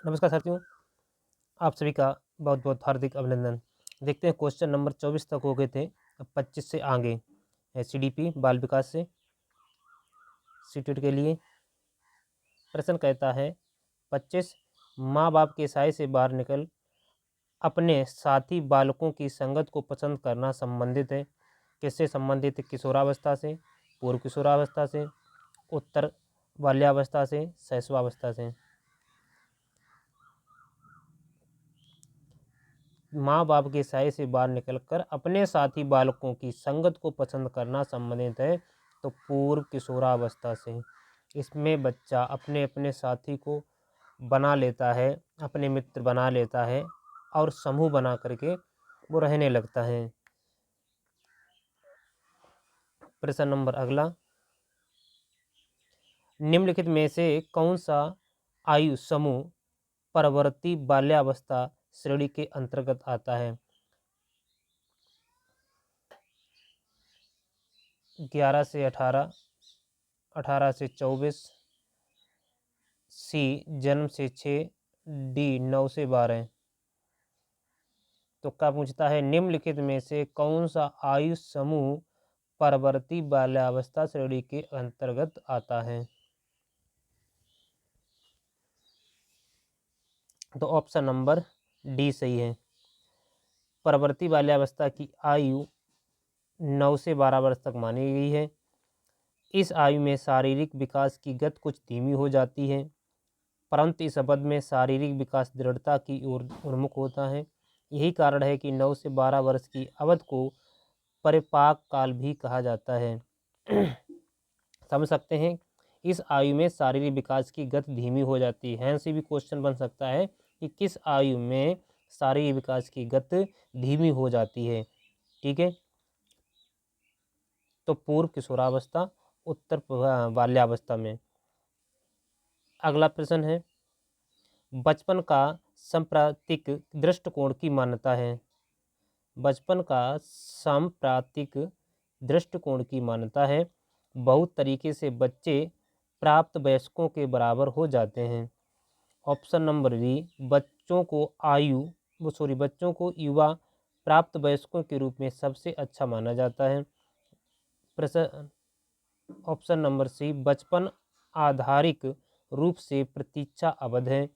नमस्कार साथियों, आप सभी का बहुत बहुत हार्दिक अभिनंदन। देखते हैं क्वेश्चन नंबर 24 तक हो गए थे, अब 25 से आगे CDP बाल विकास से सीटेट के लिए प्रश्न कहता है 25 माँ बाप के साय से बाहर निकल अपने साथी बालकों की संगत को पसंद करना संबंधित है। किससे संबंधित है? किशोरावस्था से, पूर्व किशोरावस्था से, उत्तर बाल्यावस्था से, शैशवावस्था से। माँ बाप के साय से बाहर निकलकर अपने साथी बालकों की संगत को पसंद करना संबंधित है तो पूर्व किशोरावस्था से। इसमें बच्चा अपने अपने साथी को बना लेता है, अपने मित्र बना लेता है और समूह बना करके वो रहने लगता है। प्रश्न नंबर अगला, निम्नलिखित में से कौन सा आयु समूह परवर्ती बाल्यावस्था श्रेणी के अंतर्गत आता है? 11 से 18, 18 से 24, सी जन्म से 6, डी 9 से 12। तो क्या पूछता है? निम्नलिखित में से कौन सा आयु समूह परवर्ती बाल्यावस्था श्रेणी के अंतर्गत आता है? तो ऑप्शन नंबर डी सही है। परवर्ती बाल्यावस्था की आयु 9 से 12 वर्ष तक मानी गई है। इस आयु में शारीरिक विकास की गति कुछ धीमी हो जाती है, परंतु इस अवधि में शारीरिक विकास दृढ़ता की ओर उन्मुख होता है। यही कारण है कि 9 से 12 वर्ष की अवधि को परिपाक काल भी कहा जाता है। समझ सकते हैं, इस आयु में शारीरिक विकास की गति धीमी हो जाती है। से भी क्वेश्चन बन सकता है कि किस आयु में शारीरिक विकास की गति धीमी हो जाती है। ठीक है, तो पूर्व किशोरावस्था, उत्तर बाल्यावस्था में। अगला प्रश्न है, बचपन का सांप्रतिक दृष्टिकोण की मान्यता है। बचपन का सांप्रतिक दृष्टिकोण की मान्यता है बहुत तरीके से बच्चे प्राप्त वयस्कों के बराबर हो जाते हैं। ऑप्शन नंबर बी, बच्चों को युवा प्राप्त वयस्कों के रूप में सबसे अच्छा माना जाता है। प्रश्न ऑप्शन नंबर सी, बचपन आधारिक रूप से प्रतीक्षा अवधि है।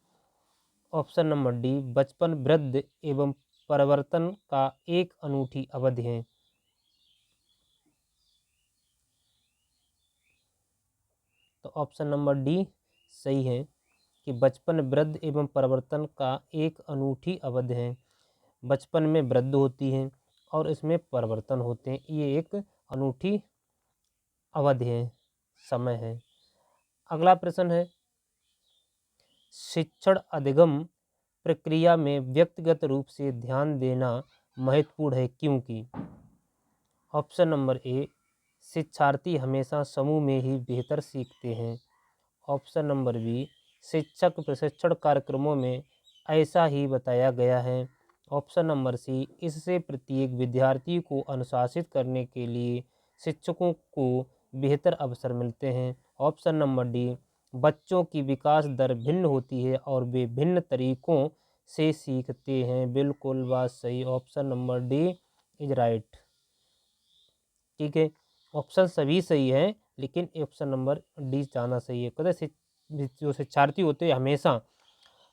ऑप्शन नंबर डी, बचपन वृद्धि एवं परिवर्तन का एक अनूठी अवधि है। तो ऑप्शन नंबर डी सही है कि बचपन वृद्धि एवं परिवर्तन का एक अनूठी अवधि है। बचपन में वृद्धि होती है और इसमें परिवर्तन होते हैं, ये एक अनूठी अवधि है, समय है। अगला प्रश्न है, शिक्षण अधिगम प्रक्रिया में व्यक्तिगत रूप से ध्यान देना महत्वपूर्ण है क्योंकि? ऑप्शन नंबर ए, शिक्षार्थी हमेशा समूह में ही बेहतर सीखते हैं। ऑप्शन नंबर बी, शिक्षक प्रशिक्षण कार्यक्रमों में ऐसा ही बताया गया है। ऑप्शन नंबर सी, इससे प्रत्येक विद्यार्थी को अनुशासित करने के लिए शिक्षकों को बेहतर अवसर मिलते हैं। ऑप्शन नंबर डी, बच्चों की विकास दर भिन्न होती है और वे भिन्न तरीकों से सीखते हैं। बिल्कुल बात सही, option number D is right. ठीक है, ऑप्शन सभी सही है लेकिन ऑप्शन नंबर डी जाना सही है। कहते जो शिक्षार्थी होते हैं हमेशा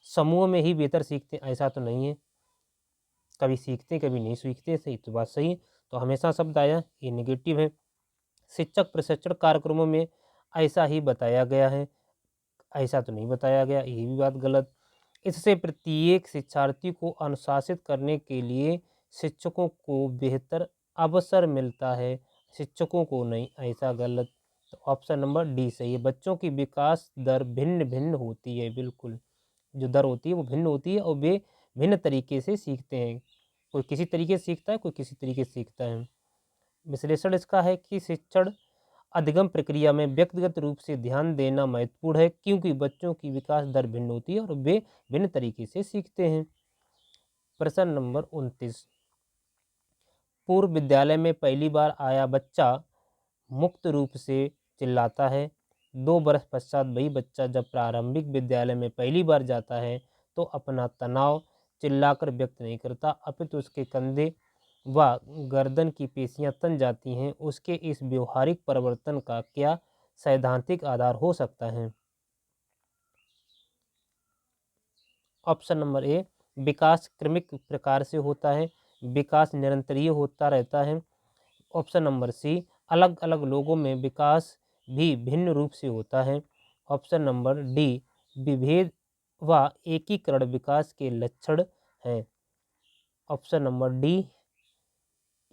समूह में ही बेहतर सीखते हैं, ऐसा तो नहीं है, कभी सीखते कभी नहीं सीखते। सही तो बात सही है, तो हमेशा शब्द आया ये नेगेटिव है। शिक्षक प्रशिक्षण कार्यक्रमों में ऐसा ही बताया गया है, ऐसा तो नहीं बताया गया, ये भी बात गलत। इससे प्रत्येक शिक्षार्थी को अनुशासित करने के लिए शिक्षकों को बेहतर अवसर मिलता है, शिक्षकों को नहीं, ऐसा गलत। तो ऑप्शन नंबर डी सही है, बच्चों की विकास दर भिन्न भिन्न होती है। बिल्कुल, जो दर होती है वो भिन्न होती है और वे भिन्न तरीके से सीखते हैं, कोई किसी तरीके से सीखता है, कोई किसी तरीके से सीखता है। विश्लेषण इसका है कि शिक्षण अधिगम प्रक्रिया में व्यक्तिगत रूप से ध्यान देना महत्वपूर्ण है क्योंकि बच्चों की विकास दर भिन्न होती है और वे भिन्न तरीके से सीखते हैं। प्रश्न नंबर 29, पूर्व विद्यालय में पहली बार आया बच्चा मुक्त रूप से चिल्लाता है। 2 वर्ष पश्चात वही बच्चा जब प्रारंभिक विद्यालय में पहली बार जाता है तो अपना तनाव चिल्लाकर व्यक्त नहीं करता, अपितु उसके कंधे व गर्दन की पेशियां तन जाती हैं। उसके इस व्यवहारिक परिवर्तन का क्या सैद्धांतिक आधार हो सकता है? ऑप्शन नंबर ए, विकास क्रमिक प्रकार से होता है, विकास निरंतरीय होता रहता है। ऑप्शन नंबर सी, अलग अलग लोगों में विकास भी भिन्न रूप से होता है। ऑप्शन नंबर डी, विभेद व एकीकरण विकास के लक्षण है। Option number D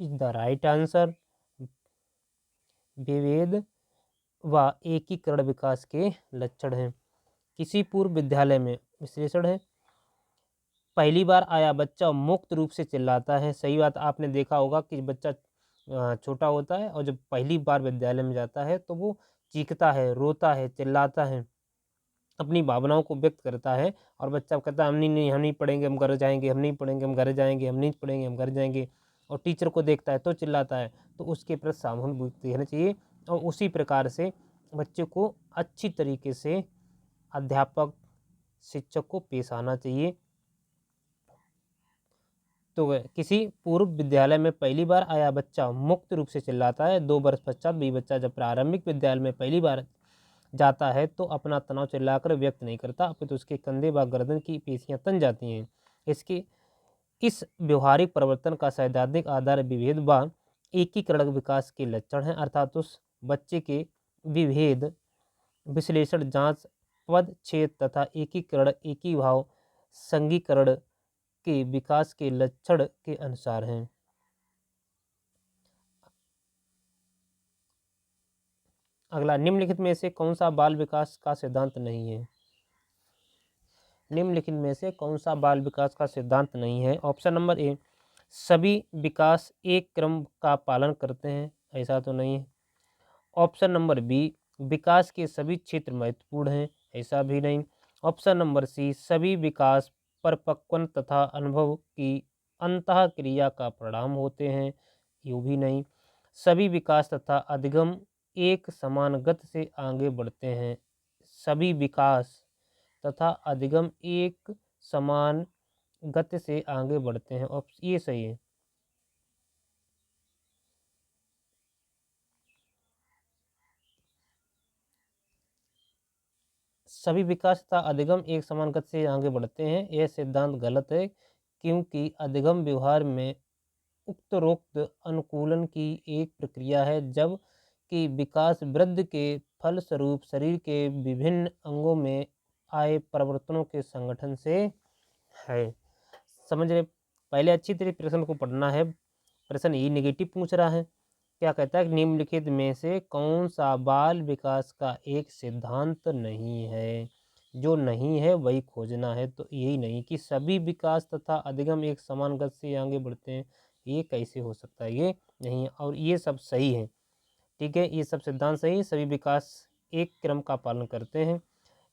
is the right answer. विभेद व एकीकरण विकास के लक्षण हैं। किसी पूर्व विद्यालय में विश्लेषण है, पहली बार आया बच्चा मुक्त रूप से चिल्लाता है। सही बात, आपने देखा होगा कि बच्चा छोटा होता है और जब पहली बार विद्यालय में जाता है तो वो चीखता है, रोता है, चिल्लाता है, अपनी भावनाओं को व्यक्त करता है। और बच्चा कहता है हम नहीं पढ़ेंगे, हम घर जाएंगे, हम नहीं पढ़ेंगे, हम घर जाएंगे, हम नहीं पढ़ेंगे, हम घर जाएंगे। और टीचर को देखता है तो चिल्लाता है। तो उसके प्रति सहानुभूति रहनी चाहिए और उसी प्रकार से बच्चे को अच्छी तरीके से अध्यापक, शिक्षक को पेश आना चाहिए। तो किसी पूर्व विद्यालय में पहली बार आया बच्चा मुक्त रूप से चिल्लाता है। 2 वर्ष पश्चात भी बच्चा जब प्रारंभिक विद्यालय में पहली बार जाता है तो अपना तनाव चिल्लाकर व्यक्त नहीं करता, अपितु उसके कंधे व गर्दन की पेशियां तन जाती हैं। इसके इस व्यवहारिक परिवर्तन का सैद्धांतिक आधार विभेद व एकीकरण विकास के लक्षण हैं, अर्थात उस बच्चे के विभेद विश्लेषण, जांच, पद छेद तथा एकीकरण, एकीभाव, संघीकरण के विकास के लक्षण के अनुसार हैं। अगला, निम्नलिखित में से कौन सा बाल विकास का सिद्धांत नहीं है? निम्नलिखित में से कौन सा बाल विकास का सिद्धांत नहीं है? ऑप्शन नंबर ए, सभी विकास एक क्रम का पालन करते हैं। ऐसा तो नहीं है। ऑप्शन नंबर बी, विकास के सभी क्षेत्र महत्वपूर्ण हैं। ऐसा भी नहीं। ऑप्शन नंबर सी, सभी विकास परिपक्वन तथा अनुभव की अंतःक्रिया का परिणाम होते हैं। ये भी नहीं। सभी विकास तथा अधिगम एक समान गति से आगे बढ़ते हैं। सभी विकास तथा अधिगम एक समान गति से आगे बढ़ते हैं। ऑप्शन ये सही है। सभी विकास तथा अधिगम एक समान गति से आगे बढ़ते हैं, यह सिद्धांत गलत है, क्योंकि अधिगम व्यवहार में उपरोक्त अनुकूलन की एक प्रक्रिया है, जबकि विकास वृद्धि के फलस्वरूप शरीर के विभिन्न अंगों में आए परिवर्तनों के संगठन से है। समझ रहे? पहले अच्छी तरह प्रश्न को पढ़ना है। प्रश्न ये नेगेटिव पूछ रहा है। क्या कहता है? निम्नलिखित में से कौन सा बाल विकास का एक सिद्धांत नहीं है? जो नहीं है वही खोजना है। तो यही नहीं कि सभी विकास तथा अधिगम एक समान गति से आगे बढ़ते हैं, ये कैसे हो सकता है? ये नहीं है। और ये सब सही है, ठीक है, ये सब सिद्धांत सही है। सभी विकास एक क्रम का पालन करते हैं,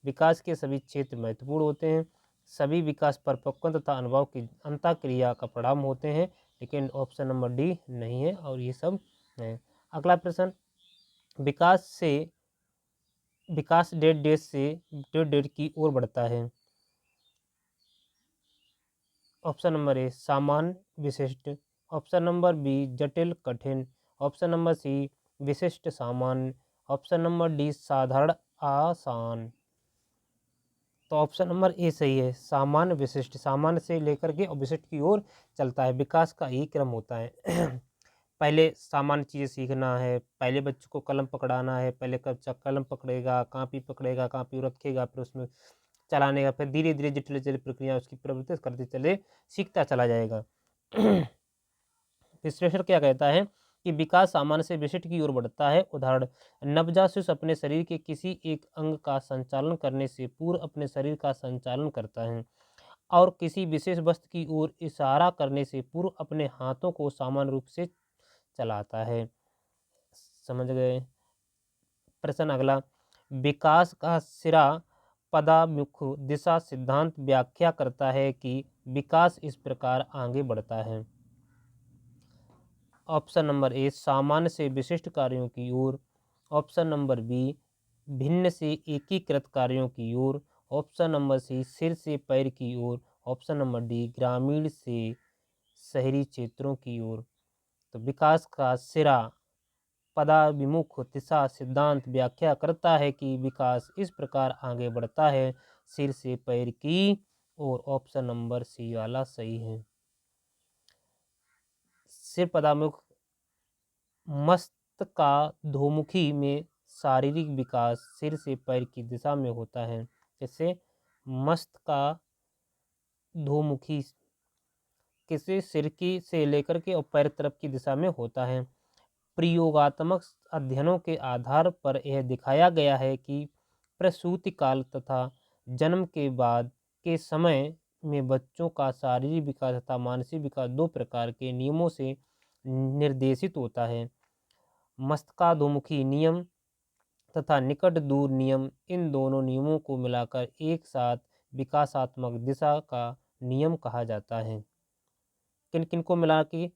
विकास के सभी क्षेत्र महत्वपूर्ण होते हैं, सभी विकास परिपक्व तथा अनुभव की अंतःक्रिया का परिणाम होते हैं, लेकिन ऑप्शन नंबर डी नहीं है और ये सब है। अगला प्रश्न, विकास डेढ़ डेढ़ से डेढ़ डेढ़ की ओर बढ़ता है। ऑप्शन नंबर ए, सामान्य विशिष्ट। ऑप्शन नंबर बी, जटिल कठिन। ऑप्शन नंबर सी, विशिष्ट सामान्य। ऑप्शन नंबर डी, साधारण आसान। तो ऑप्शन नंबर ए सही है, सामान्य विशिष्ट। सामान्य से लेकर के और विशिष्ट की ओर चलता है, विकास का यही क्रम होता है। पहले सामान्य चीज़ें सीखना है, पहले बच्चों को कलम पकड़ाना है, पहले बच्चा कलम पकड़ेगा, कापी रखेगा, फिर उसमें चलाने का, फिर धीरे धीरे जटिल जटिल प्रक्रिया उसकी प्रवृत्ति करते चले, सीखता चला जाएगा। विश्लेषण क्या कहता है कि विकास सामान्य से विशिष्ट की ओर बढ़ता है। उदाहरण, नवजात शिशु अपने शरीर के किसी एक अंग का संचालन करने से पूर्व अपने शरीर का संचालन करता है और किसी विशेष वस्तु की ओर इशारा करने से पूर्व अपने हाथों को सामान्य रूप से चलाता है। समझ गए? प्रश्न अगला, विकास का सिरा पदामुख दिशा सिद्धांत व्याख्या करता है कि विकास इस प्रकार आगे बढ़ता है। ऑप्शन नंबर ए, सामान्य से विशिष्ट कार्यों की ओर। ऑप्शन नंबर बी, भिन्न से एकीकृत कार्यों की ओर। ऑप्शन नंबर सी सिर से पैर की ओर, ऑप्शन नंबर डी ग्रामीण से शहरी क्षेत्रों की ओर। तो विकास का सिरा पदाभिमुख दिशा सिद्धांत व्याख्या करता है कि विकास इस प्रकार आगे बढ़ता है, सिर से पैर की ओर। ऑप्शन नंबर सी वाला सही है। सिर पदाभिमुख मस्तकाधोमुखी में शारीरिक विकास सिर से पैर की दिशा में होता है। जैसे मस्तकाधोमुखी किसी सिर की से लेकर के और पैर तरफ की दिशा में होता है। प्रयोगात्मक अध्ययनों के आधार पर यह दिखाया गया है कि प्रसूति काल तथा जन्म के बाद के समय में बच्चों का शारीरिक विकास तथा मानसिक विकास दो प्रकार के नियमों से निर्देशित होता है। मस्तकाधोमुखी नियम तथा निकट दूर नियम, इन दोनों नियमों को मिलाकर एक साथ विकासात्मक दिशा का नियम कहा जाता है। किन किन को मिला के?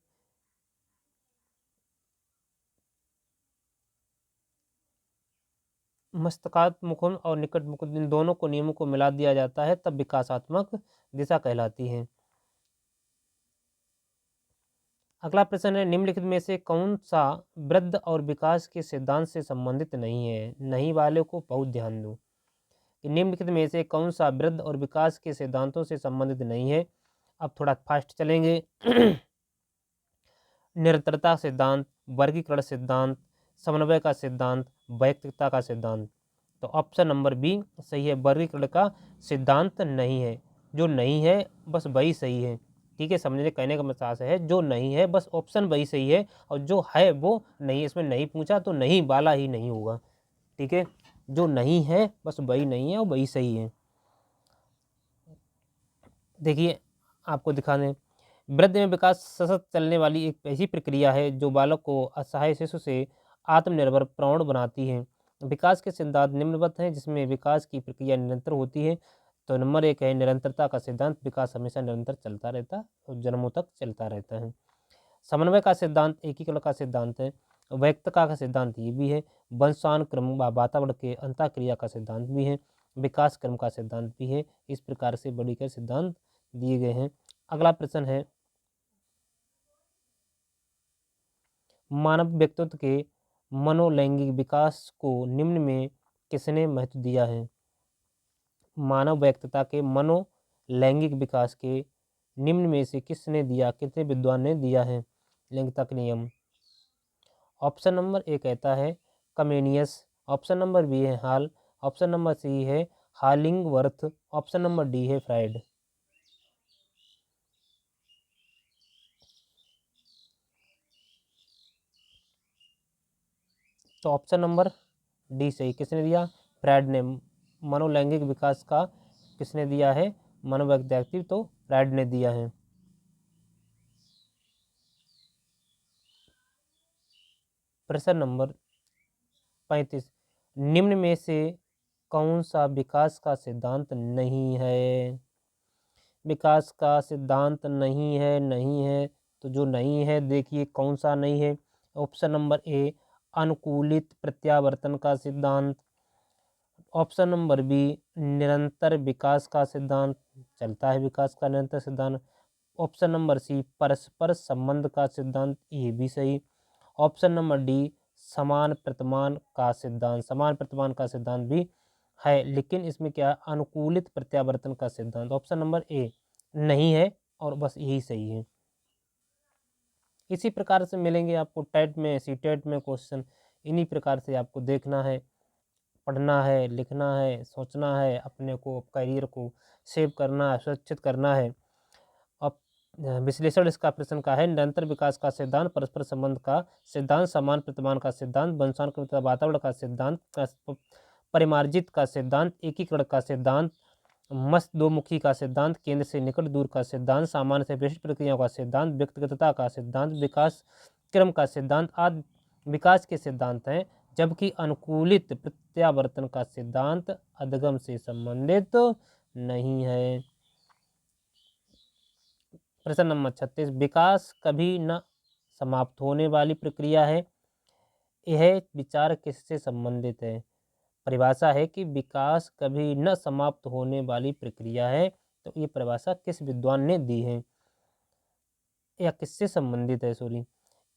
मस्तकात्मक और निकट मुख, इन दोनों को नियमों को मिला दिया जाता है, तब विकासात्मक दिशा कहलाती है। अगला प्रश्न है, निम्नलिखित में से कौन सा वृद्धि और विकास के सिद्धांत से संबंधित नहीं है? नहीं वाले को बहुत ध्यान दो। निम्नलिखित में से कौन सा वृद्धि और विकास के सिद्धांतों से संबंधित नहीं है? अब थोड़ा फास्ट चलेंगे। निरंतरता सिद्धांत, वर्गीकरण सिद्धांत, समन्वय का सिद्धांत, वैयक्तिकता का सिद्धांत। तो ऑप्शन नंबर बी सही है, वर्गीकरण का सिद्धांत नहीं है। जो नहीं है बस वही सही है। ठीक है, समझने कहने का मतलब है जो नहीं है बस ऑप्शन वही सही है, और जो है वो नहीं है। इसमें नहीं पूछा तो नहीं वाला ही नहीं होगा। ठीक है, जो नहीं है बस वही नहीं है और वही सही है। देखिए आपको दिखाने, वृद्धि में विकास सतत चलने वाली एक ऐसी प्रक्रिया है जो बालक को असहाय शिशु से आत्मनिर्भर प्रौढ़ बनाती है। विकास के सिद्धांत निम्नवत हैं जिसमें विकास की प्रक्रिया निरंतर होती है। तो नंबर एक है निरंतरता का सिद्धांत, विकास हमेशा निरंतर चलता रहता है और जन्मों तक चलता रहता है। समन्वय का सिद्धांत एकीकरण का सिद्धांत है। वैयक्तिकता का सिद्धांत ये भी है। वंशानुक्रम व वातावरण के अंतःक्रिया का सिद्धांत भी है। विकास क्रम का सिद्धांत भी है। इस प्रकार से बड़ी के सिद्धांत दिए गए हैं। अगला प्रश्न है, मानव व्यक्तित्व के मनोलैंगिक विकास को निम्न में किसने महत्व दिया है? मानव व्यक्तित्व के मनोलैंगिक विकास के निम्न में से किसने दिया, कितने विद्वान ने दिया है लैंगिकता के नियम? ऑप्शन नंबर ए कहता है कमेनियस, ऑप्शन नंबर बी है हाल, ऑप्शन नंबर सी है हालिंगवर्थ, ऑप्शन नंबर डी है फ्राइड। तो ऑप्शन नंबर डी सही। किसने दिया? फ्राइड ने। मनोलैंगिक विकास का किसने दिया है? मनोवैज्ञानिक, तो फ्राइड ने दिया है। प्रश्न नंबर 35, निम्न में से कौन सा विकास का सिद्धांत नहीं है? विकास का सिद्धांत नहीं है, नहीं है तो जो नहीं है देखिए कौन सा नहीं है। ऑप्शन नंबर ए अनुकूलित प्रत्यावर्तन का सिद्धांत, ऑप्शन नंबर बी निरंतर विकास का सिद्धांत, चलता है विकास का निरंतर सिद्धांत, ऑप्शन नंबर सी परस्पर संबंध का सिद्धांत, ये भी सही, ऑप्शन नंबर डी समान प्रतिमान का सिद्धांत, समान प्रतिमान का सिद्धांत भी है, लेकिन इसमें क्या अनुकूलित प्रत्यावर्तन का सिद्धांत, ऑप्शन नंबर ए नहीं है और बस यही सही है। इसी प्रकार से मिलेंगे आपको टेट में, सीटेट में क्वेश्चन। इन्हीं प्रकार से आपको देखना है, पढ़ना है, लिखना है, सोचना है, अपने को करियर को सेव करना है, सुरक्षित करना है। अब विश्लेषण इसका प्रश्न का है, निरंतर विकास का सिद्धांत, परस्पर संबंध का सिद्धांत, समान प्रतिमान का सिद्धांत, वंशानुक्रम तथा वातावरण का सिद्धांत, परिमार्जित का सिद्धांत, एकीकरण का सिद्धांत, मस्त दोमुखी का सिद्धांत, केंद्र से निकट दूर का सिद्धांत, सामान्य से विशिष्ट प्रक्रियाओं का सिद्धांत, व्यक्तिगतता का सिद्धांत, विकास क्रम का सिद्धांत आदि विकास के सिद्धांत हैं, जबकि अनुकूलित प्रत्यावर्तन का सिद्धांत अधिगम से संबंधित नहीं है। प्रश्न नंबर 36, विकास कभी न समाप्त होने वाली प्रक्रिया है, यह विचार किससे संबंधित है? परिभाषा है कि विकास कभी न समाप्त होने वाली प्रक्रिया है, तो ये परिभाषा किस विद्वान ने दी है या किससे संबंधित है, सॉरी।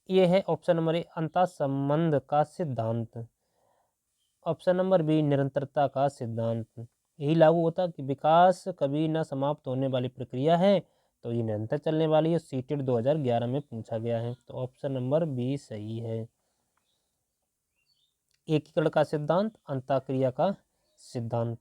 ये है ऑप्शन नंबर ए अंतःसंबंध का सिद्धांत। ऑप्शन नंबर बी निरंतरता का सिद्धांत। यही लागू होता है कि विकास कभी न समाप्त होने वाली प्रक्रिया है, तो ये निरंतर चलने वाली है। सीटेट 2011 में पूछा गया है, तो ऑप्शन नंबर बी सही है। एकीकरण का सिद्धांत, अंतःक्रिया का सिद्धांत।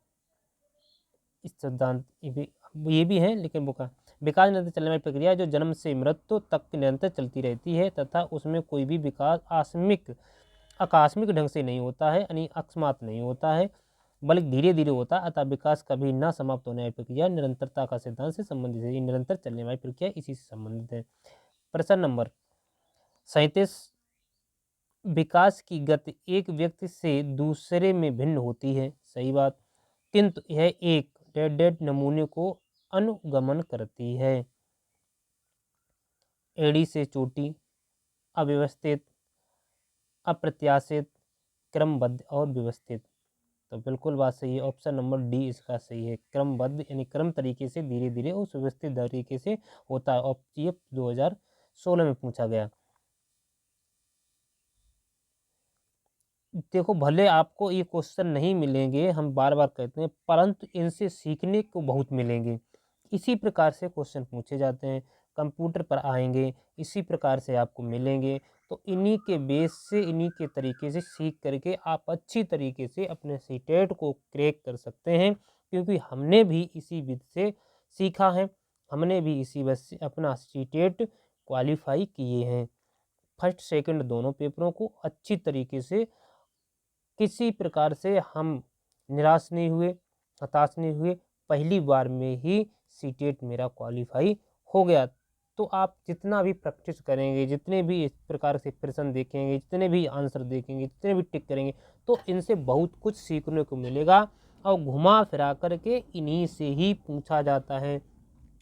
इस सिद्धांत ये भी है, लेकिन वो का विकास निरंतर चलने वाली प्रक्रिया है जो जन्म से मृत्यु तक निरंतर चलती रहती है तथा उसमें कोई भी विकास आकस्मिक ढंग से नहीं होता है, यानी अकस्मात नहीं होता है, बल्कि धीरे धीरे होता है। अतः विकास कभी न समाप्त होने वाली प्रक्रिया निरंतरता का सिद्धांत से संबंधित है। ये निरंतर चलने वाली प्रक्रिया इसी से संबंधित है। प्रश्न नंबर 37, विकास की गति एक व्यक्ति से दूसरे में भिन्न होती है, सही बात, किंतु यह एक डेड नमूने को अनुगमन करती है। एड़ी से चोटी, अव्यवस्थित, अप्रत्याशित, क्रमबद्ध और व्यवस्थित। तो बिल्कुल बात सही है, ऑप्शन नंबर डी इसका सही है। क्रमबद्ध यानी क्रम तरीके से धीरे धीरे और सुव्यवस्थित तरीके से होता है। ये 2016 में पूछा गया। देखो, भले आपको ये क्वेश्चन नहीं मिलेंगे, हम बार बार कहते हैं, परंतु इनसे सीखने को बहुत मिलेंगे। इसी प्रकार से क्वेश्चन पूछे जाते हैं, कंप्यूटर पर आएंगे, इसी प्रकार से आपको मिलेंगे। तो इन्हीं के बेस से, इन्हीं के तरीके से सीख करके आप अच्छी तरीके से अपने सीटेट को क्रैक कर सकते हैं, क्योंकि हमने भी इसी विधि से सीखा है, हमने भी इसी वजह से अपना सीटेट क्वालिफाई किए हैं। फर्स्ट सेकंड दोनों पेपरों को अच्छी तरीके से, किसी प्रकार से हम निराश नहीं हुए, हताश नहीं हुए, पहली बार में ही सीटेट मेरा क्वालिफाई हो गया। तो आप जितना भी प्रैक्टिस करेंगे, जितने भी इस प्रकार से प्रश्न देखेंगे, जितने भी आंसर देखेंगे, जितने भी टिक करेंगे, तो इनसे बहुत कुछ सीखने को मिलेगा। और घुमा फिरा करके इन्हीं से ही पूछा जाता है।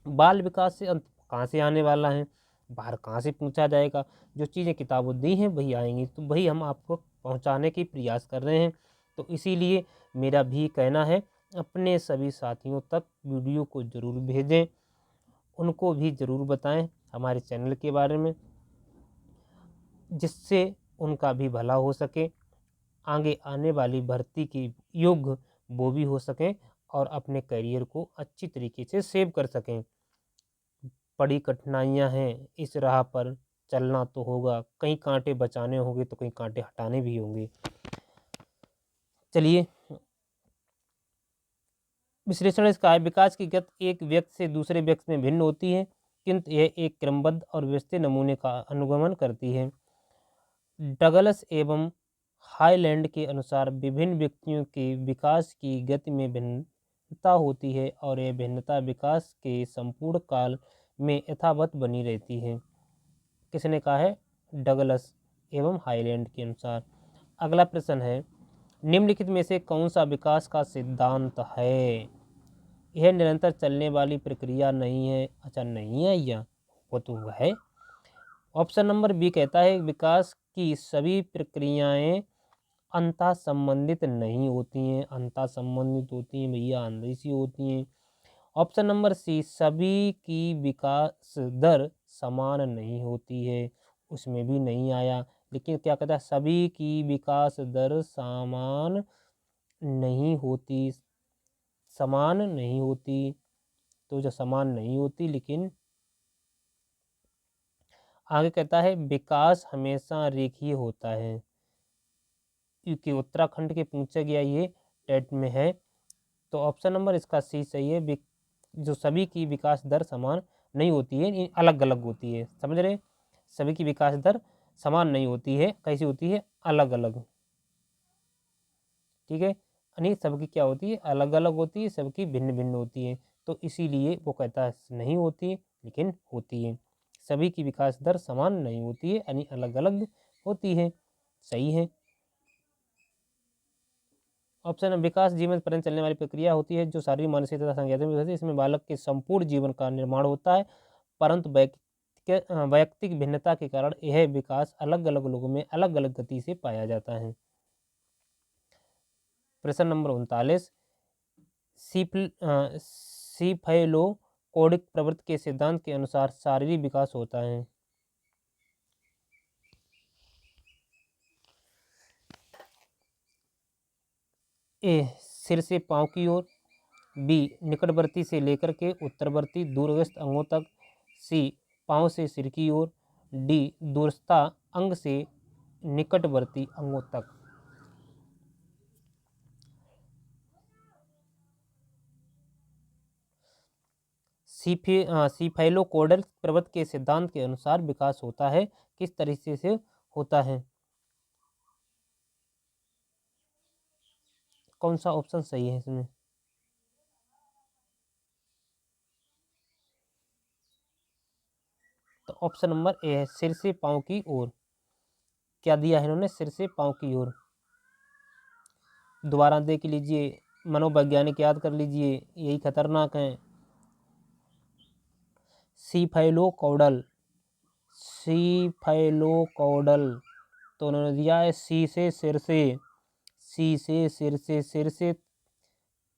बाल विकास से अंत कहाँ से आने वाला है, बाहर कहाँ से पूछा जाएगा। जो चीज़ें किताबों दी हैं वही आएंगी, तो वही हम आपको पहुंचाने की प्रयास कर रहे हैं। तो इसीलिए मेरा भी कहना है, अपने सभी साथियों तक वीडियो को ज़रूर भेजें, उनको भी ज़रूर बताएं हमारे चैनल के बारे में, जिससे उनका भी भला हो सके, आगे आने वाली भर्ती की योग्य वो भी हो सकें और अपने करियर को अच्छी तरीके से सेव कर सकें। बड़ी कठिनाइयां हैं, इस राह पर चलना तो होगा, कहीं कांटे बचाने होंगे तो कहीं कांटे हटाने भी होंगे। चलिए, विश्लेषण इसका है, विकास की गति एक व्यक्ति से दूसरे व्यक्ति में भिन्न होती है, किंतु यह एक क्रमबद्ध और व्यवस्थित नमूने का अनुगमन करती है। डगलस एवं हाईलैंड के अनुसार विभिन्न व्यक्तियों के विकास की गति में भिन्नता होती है और यह भिन्नता विकास के संपूर्ण काल में यथावत बनी रहती है। किसने कहा है? डगलस एवं हाईलैंड के अनुसार। अगला प्रश्न है, निम्नलिखित में से कौन सा विकास का सिद्धांत है? यह निरंतर चलने वाली प्रक्रिया नहीं है। अच्छा, नहीं है, या वो तो है। ऑप्शन नंबर बी कहता है विकास की सभी प्रक्रियाएं अंतः संबंधित नहीं होती हैं, अंतः संबंधित होती हैं भैया, अंधी सी होती हैं। ऑप्शन नंबर सी, सभी की विकास दर समान नहीं होती है, उसमें भी नहीं आया। लेकिन क्या कहता है, सभी की विकास दर समान नहीं होती, समान नहीं होती। तो जो समान नहीं होती, लेकिन आगे कहता है विकास हमेशा रेखीय होता है, क्योंकि उत्तराखंड के पूछा गया, ये टेट में है। तो ऑप्शन नंबर इसका सी सही है। जो सभी की विकास दर समान नहीं होती है, अलग अलग होती है, समझ रहे? सभी की विकास दर समान नहीं होती है, कैसी होती है? अलग अलग। ठीक है, यानी सबकी क्या होती है? अलग अलग होती है, सबकी भिन्न भिन्न होती है। तो इसीलिए वो कहता है नहीं होती, लेकिन होती है। सभी की विकास दर समान नहीं होती है, यानी अलग अलग होती है। सही है। ऑप्शन विकास जीवन पर्यंत चलने वाली प्रक्रिया होती है जो शारीरिक, मानसिक तथा सांख्यिक होती है। इसमें बालक के संपूर्ण जीवन का निर्माण होता है, परंतु वैयक्तिक भिन्नता के कारण यह विकास अलग अलग लोगों में अलग अलग गति से पाया जाता है। प्रश्न नंबर 39, सीफेलोकोडिक प्रवृत्ति के सिद्धांत के अनुसार शारीरिक विकास होता है। ए सिर से पांव की ओर, बी निकटवर्ती से लेकर के उत्तरवर्ती दूरस्थ अंगों तक, सी पांव से सिर की ओर, डी दूरस्थ अंग से निकटवर्ती अंगों तक। सीफेलोकोडल प्रवृत्ति के सिद्धांत के अनुसार विकास होता है, किस तरीके से होता है? कौन सा ऑप्शन सही है इसमें? तो ऑप्शन नंबर ए है, सिर से पांव की ओर। क्या दिया है इन्होंने? सिर से पांव की ओर। दोबारा देख लीजिए, मनोवैज्ञानिक याद कर लीजिए, यही खतरनाक है। सीफेलोकोडल, सीफेलोकोडल, तो उन्होंने दिया है सी से सिर से, सी से सिर से, सिर से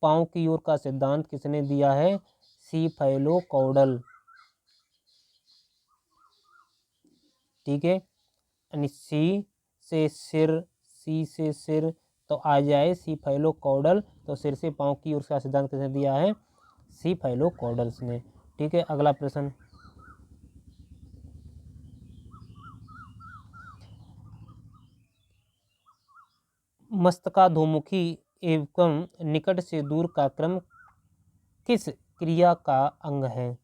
पांव की ओर का सिद्धांत किसने दिया है? सीफेलोकोडल। ठीक है, यानी सी से सिर, सी से सिर, तो आ जाए सीफेलोकोडल। तो सिर से पांव की ओर का सिद्धांत किसने दिया है? सीफेलोकोडल्स ने। ठीक है, अगला प्रश्न, मस्तकाधोमुखी एवं निकट से दूर का क्रम किस क्रिया का अंग है?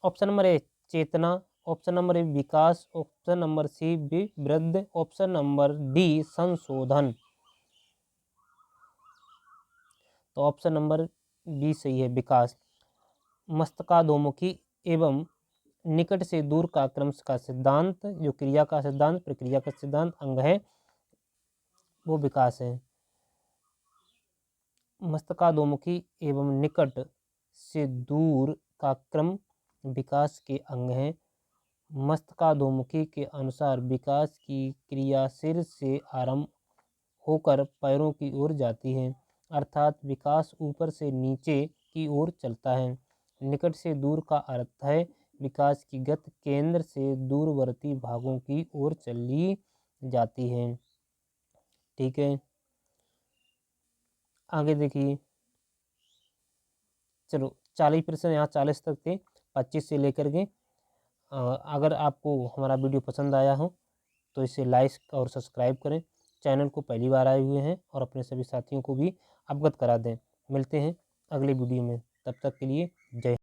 ऑप्शन नंबर ए चेतना, ऑप्शन नंबर ए विकास, ऑप्शन नंबर सी वृद्धि, ऑप्शन नंबर डी संशोधन। तो ऑप्शन नंबर बी सही है, विकास। मस्तकाधोमुखी एवं निकट से दूर का क्रम का सिद्धांत, जो क्रिया का सिद्धांत, प्रक्रिया का सिद्धांत अंग है, वो विकास है। मस्तकाधोमुखी एवं निकट से दूर का क्रम विकास के अंग है। मस्तकाधोमुखी के अनुसार विकास की क्रिया सिर से आरंभ होकर पैरों की ओर जाती है, अर्थात विकास ऊपर से नीचे की ओर चलता है। निकट से दूर का अर्थ है विकास की गति केंद्र से दूरवर्ती भागों की ओर चली जाती है। ठीक है, आगे देखिए। चलो 40 प्रश्न यहाँ 40 तक थे, 25 से लेकर के। अगर आपको हमारा वीडियो पसंद आया हो तो इसे लाइक और सब्सक्राइब करें। चैनल को पहली बार आए हुए हैं और अपने सभी साथियों को भी अवगत करा दें। मिलते हैं अगले वीडियो में, तब तक के लिए जय।